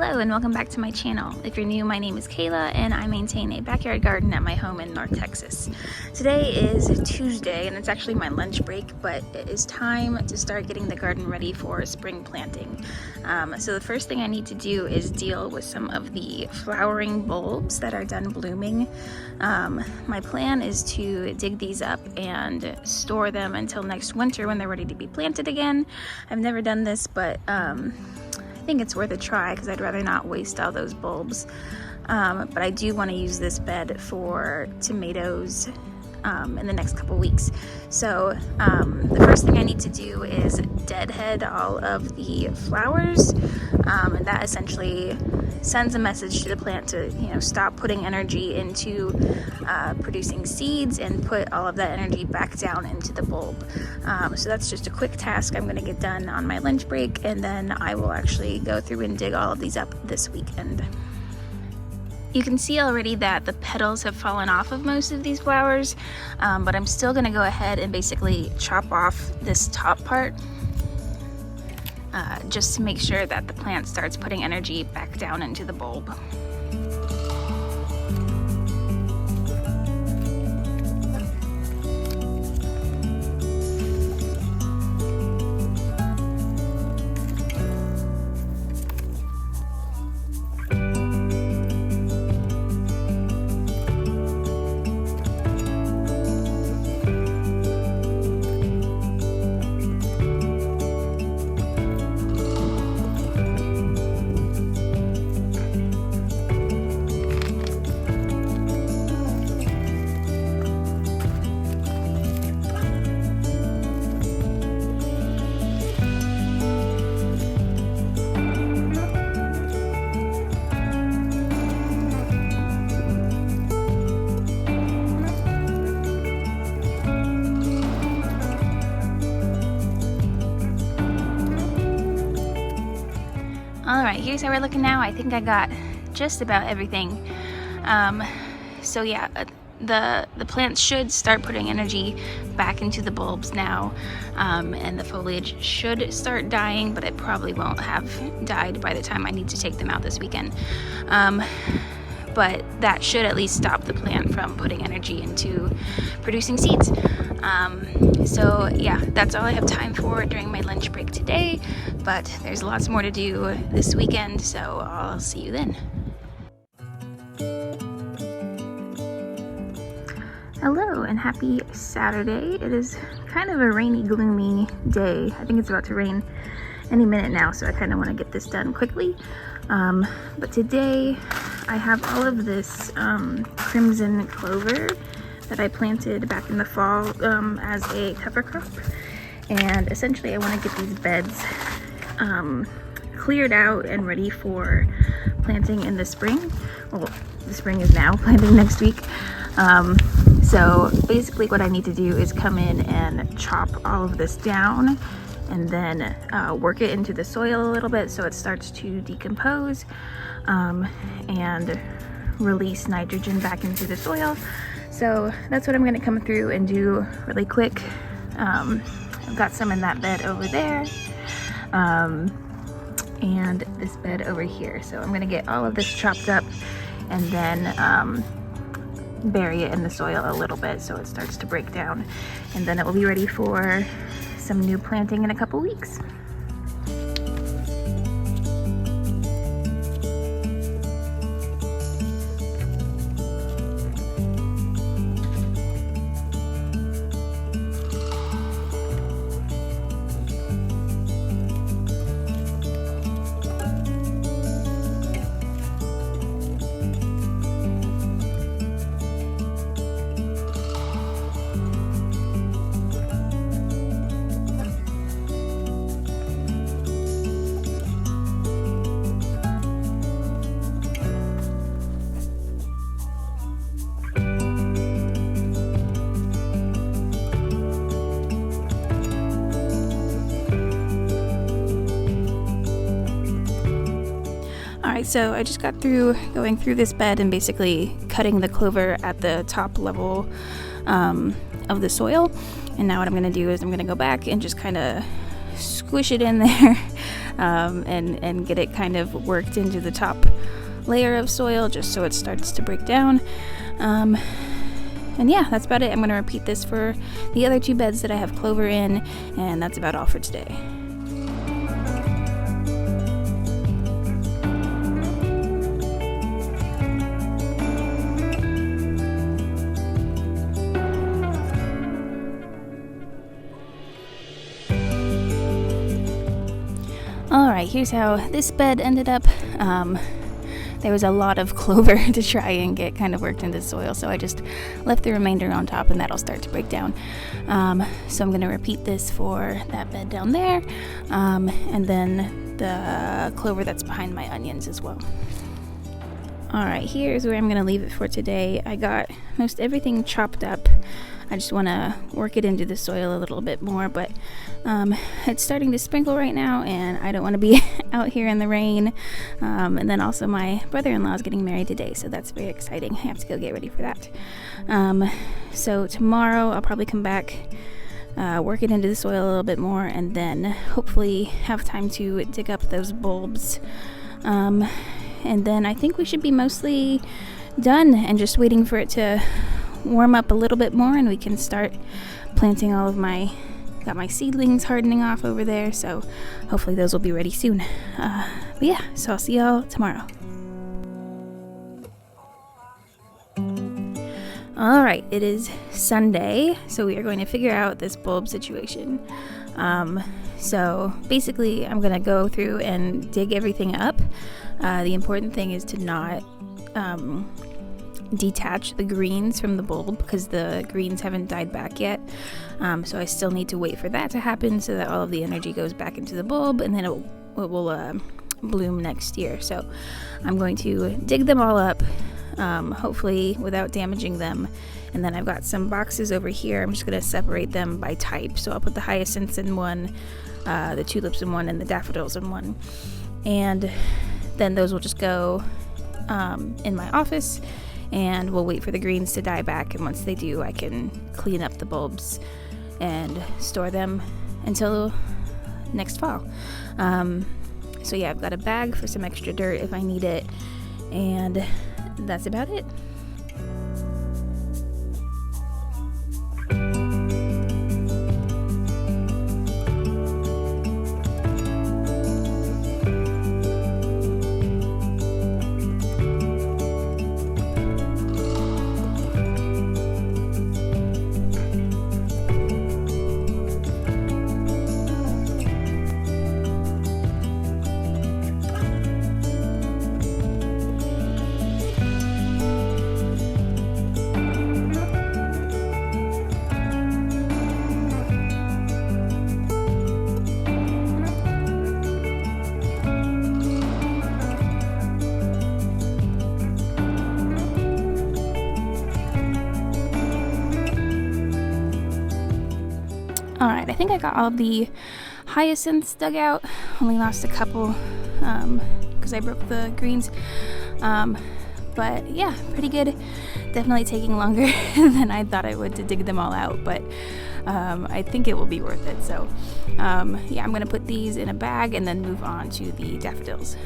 Hello and welcome back to my channel. If you're new, my name is Kayla and I maintain a backyard garden at my home in North Texas. Today is Tuesday and it's actually my lunch break, but it is time to start getting the garden ready for spring planting. So the first thing I need to do is deal with some of the flowering bulbs that are done blooming. My plan is to dig these up and store them until next winter when they're ready to be planted again. I've never done this, but I think it's worth a try because I'd rather not waste all those bulbs. But I do want to use this bed for tomatoes in the next couple weeks. So the first thing I need to do is deadhead all of the flowers, and that essentially sends a message to the plant to stop putting energy into producing seeds and put all of that energy back down into the bulb. So that's just a quick task I'm going to get done on my lunch break, and then I will actually go through and dig all of these up this weekend. You can see already that the petals have fallen off of most of these flowers, but I'm still going to go ahead and basically chop off this top part just to make sure that the plant starts putting energy back down into the bulb. Alright, here's how we're looking now. I think I got just about everything. So yeah, the plants should start putting energy back into the bulbs now, and the foliage should start dying, but it probably won't have died by the time I need to take them out this weekend. But that should at least stop the plant from putting energy into producing seeds. So yeah, that's all I have time for during my lunch break today, but there's lots more to do this weekend, so I'll see you then. Hello and happy Saturday. It is kind of a rainy, gloomy day. I think it's about to rain any minute now, so I kind of want to get this done quickly. But today I have all of this crimson clover that I planted back in the fall as a cover crop, and essentially I want to get these beds cleared out and ready for planting in the spring. Well, the spring is now, planting next week. So basically what I need to do is come in and chop all of this down and then work it into the soil a little bit so it starts to decompose and release nitrogen back into the soil. So that's what I'm going to come through and do really quick. I've got some in that bed over there and this bed over here. So I'm going to get all of this chopped up and then bury it in the soil a little bit so it starts to break down, and then it will be ready for some new planting in a couple weeks. Alright, so I just got through going through this bed and basically cutting the clover at the top level of the soil. And now what I'm going to do is I'm going to go back and just kind of squish it in there and get it kind of worked into the top layer of soil just so it starts to break down. And yeah, that's about it. I'm going to repeat this for the other 2 beds that I have clover in, and that's about all for today. Alright, here's how this bed ended up. There was a lot of clover to try and get kind of worked into the soil, so I just left the remainder on top, and that'll start to break down. So I'm going to repeat this for that bed down there, and then the clover that's behind my onions as well. Alright, here's where I'm going to leave it for today. I got most everything chopped up. I just want to work it into the soil a little bit more, but it's starting to sprinkle right now, and I don't want to be out here in the rain. And then also my brother-in-law is getting married today, so that's very exciting. I have to go get ready for that. So tomorrow I'll probably come back, work it into the soil a little bit more, and then hopefully have time to dig up those bulbs. And then I think we should be mostly done and just waiting for it to warm up a little bit more, and we can start planting all of got my seedlings hardening off over there, so hopefully those will be ready soon. But yeah, so I'll see y'all tomorrow. Alright, it is Sunday, so we are going to figure out this bulb situation. So basically I'm going to go through and dig everything up. The important thing is to not detach the greens from the bulb, because the greens haven't died back yet. So I still need to wait for that to happen so that all of the energy goes back into the bulb, and then it will bloom next year. So I'm going to dig them all up, hopefully without damaging them. And then I've got some boxes over here. I'm just going to separate them by type. So I'll put the hyacinths in one, the tulips in one, and the daffodils in one. And then those will just go in my office, and we'll wait for the greens to die back, and once they do, I can clean up the bulbs and store them until next fall. So yeah, I've got a bag for some extra dirt if I need it, and that's about it. Alright, I think I got all of the hyacinths dug out. Only lost a couple because I broke the greens. But yeah, pretty good. Definitely taking longer than I thought I would to dig them all out, but I think it will be worth it. So yeah, I'm going to put these in a bag and then move on to the daffodils.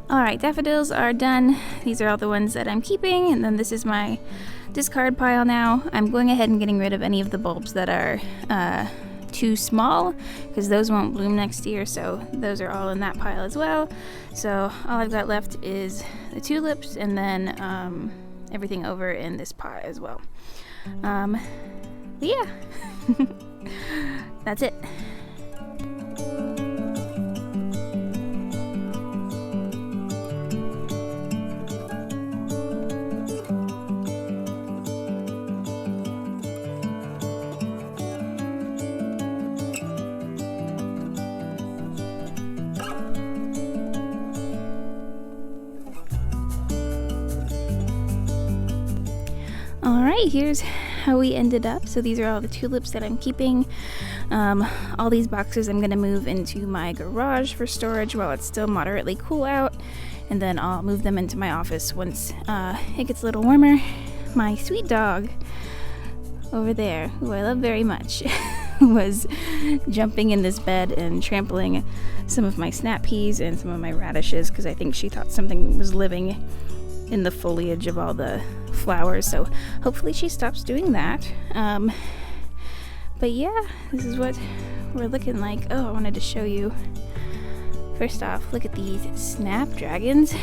Alright, daffodils are done. These are all the ones that I'm keeping, and then this is my discard pile now. I'm going ahead and getting rid of any of the bulbs that are too small, because those won't bloom next year, so those are all in that pile as well. So all I've got left is the tulips, and then everything over in this pot as well. But yeah, that's it. Alright, here's how we ended up. So these are all the tulips that I'm keeping. All these boxes I'm going to move into my garage for storage while it's still moderately cool out. And then I'll move them into my office once it gets a little warmer. My sweet dog over there, who I love very much, was jumping in this bed and trampling some of my snap peas and some of my radishes because I think she thought something was living in the foliage of all the flowers, so hopefully she stops doing that. But yeah, this is what we're looking like. Oh, I wanted to show you. First off, look at these snapdragons.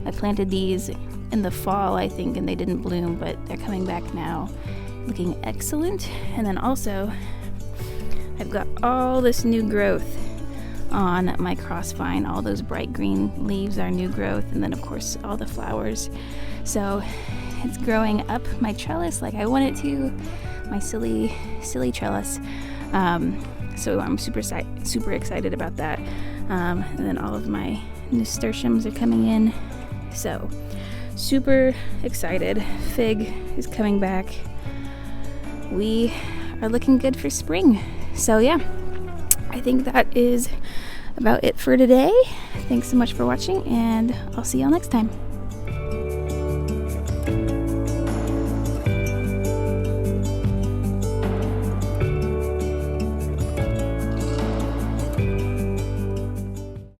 I planted these in the fall, I think, and they didn't bloom, but they're coming back now, looking excellent. And then also, I've got all this new growth on my crossvine. All those bright green leaves are new growth, and then of course all the flowers. So it's growing up my trellis like I want it to, my silly trellis. So I'm super excited about that. And then all of my nasturtiums are coming in. So super excited. Fig is coming back. We are looking good for spring. So yeah, I think that is about it for today. Thanks so much for watching, and I'll see y'all next time.